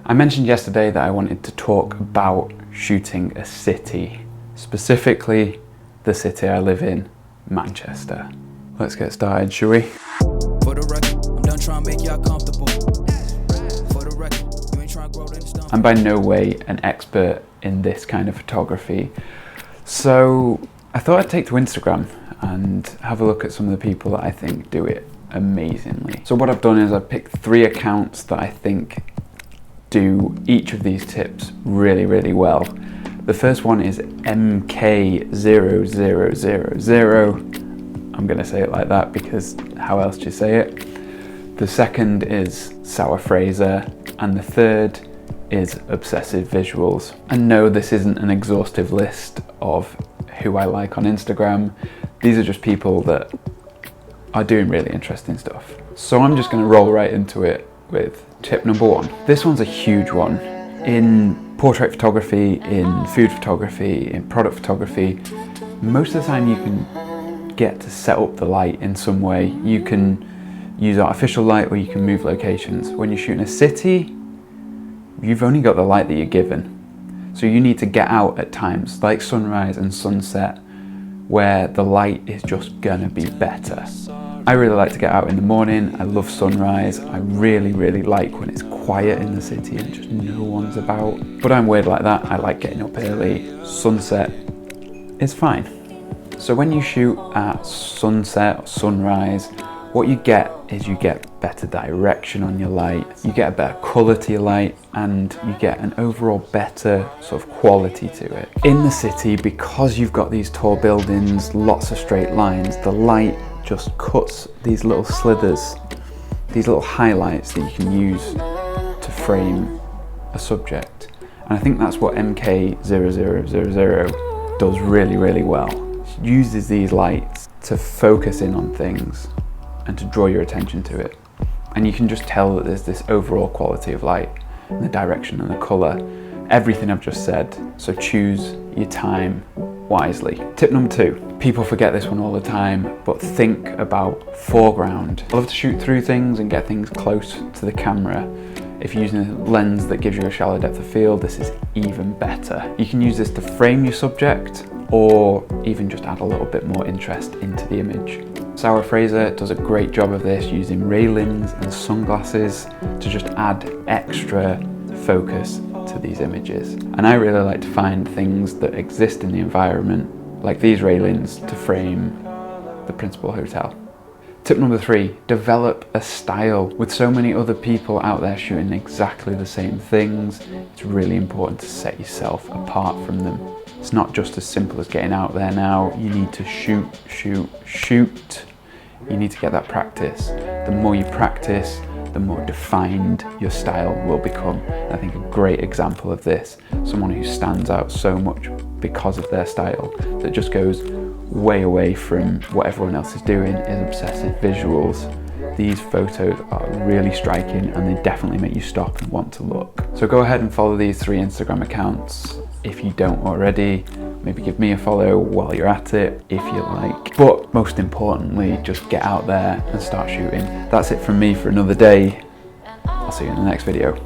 I mentioned yesterday that I wanted to talk about shooting a city, specifically the city I live in, Manchester. Let's get started, shall we? For the record, I'm done trying to make y'all comfortable. For the record, you ain't trying to grow them stuff. I'm by no way an expert in this kind of photography, so I thought I'd take to Instagram and have a look at some of the people that I think do it amazingly. So what I've done is I've picked 3 accounts that I think do each of these tips really, really well. The first one is MK0000. I'm going to say it like that because how else do you say it? The second is Sourfraser, and the third is obsessivevisuals. And no, this isn't an exhaustive list of who I like on Instagram. These are just people that are doing really interesting stuff. So I'm just going to roll right into it with tip number 1. This one's a huge one. In portrait photography, in food photography, in product photography, most of the time you can get to set up the light in some way. You can use artificial light or you can move locations. When you're shooting a city, you've only got the light that you're given. So you need to get out at times like sunrise and sunset where the light is just gonna be better. I really like to get out in the morning. I love sunrise. I really, really like when it's quiet in the city and just no one's about. But I'm weird like that. I like getting up early. Sunset is fine. So when you shoot at sunset or sunrise, what you get is you get better direction on your light, you get a better colour to your light, and you get an overall better sort of quality to it. In the city, because you've got these tall buildings, lots of straight lines, the light just cuts these little slithers, these little highlights that you can use to frame a subject. And I think that's what MK0000 does really, really well. It uses these lights to focus in on things and to draw your attention to it. And you can just tell that there's this overall quality of light and the direction and the colour, everything I've just said. So choose your time wisely. Tip number 2, people forget this one all the time, but think about foreground. I love to shoot through things and get things close to the camera. If you're using a lens that gives you a shallow depth of field, this is even better. You can use this to frame your subject or even just add a little bit more interest into the image. Sourfraser does a great job of this, using railings and sunglasses to just add extra focus to these images. And I really like to find things that exist in the environment, like these railings, to frame the principal hotel. Tip number 3, develop a style. With so many other people out there shooting exactly the same things, it's really important to set yourself apart from them. It's not just as simple as getting out there now. You need to shoot. You need to get that practice. The more you practice, the more defined your style will become. I think a great example of this, someone who stands out so much because of their style, that just goes way away from what everyone else is doing, is obsessivevisuals. These photos are really striking and they definitely make you stop and want to look. So go ahead and follow these 3 Instagram accounts if you don't already. Maybe give me a follow while you're at it if you like. But most importantly, just get out there and start shooting. That's it from me for another day. I'll see you in the next video.